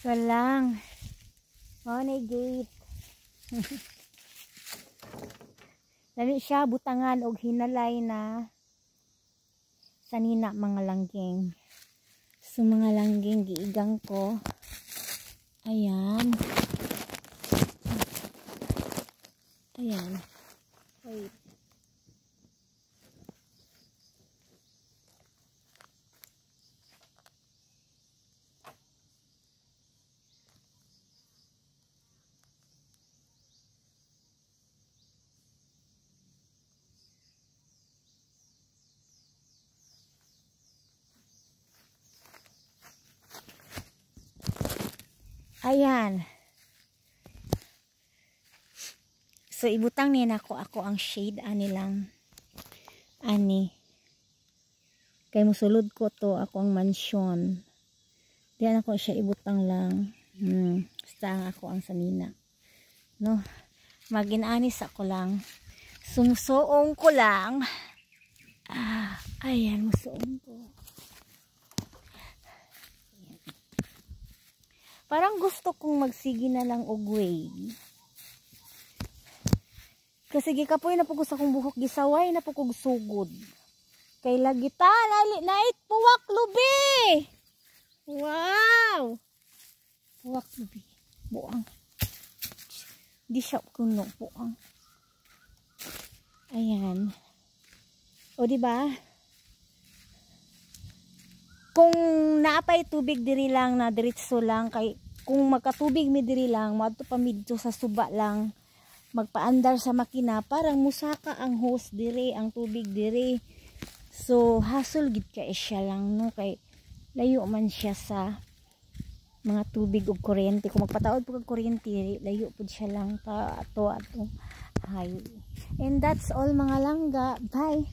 Walang. Mao na gate. Dali siya butangan og hinalay na sanina mga langgeng. So mga langgeng giigang ko. Ayan. Ayan. Wait. Ayan. So ibutang ni nako ako ang shade anilang ani. Kay musulod ko to akong mansion. Diyan ako siya ibutang lang. Basta ako ang sanina. No. Maginanis ako lang. Sumusuong ko lang. Ayan, musuong ko. Parang gusto kong magsigi na lang og way. Kasi gikapoy na pugos akong buhok gisaway na pugog sugod. Kay lagita nait puwak lubi. Wow. Puwak lubi. Buang. Di siya kuno buang. Ayan. O di ba? Kung naapay tubig diri lang na diretso lang kay kung magkatubig mi diri lang madto pa midto sa suba lang magpaandar sa makina parang musaka ang hose diri ang tubig diri. So hassle gid kay siya lang no kay layo man siya sa mga tubig ug kuryente. Kung magpataod pud og kuryente layo pud siya lang ka ato highway. And that's all mga langga. Bye.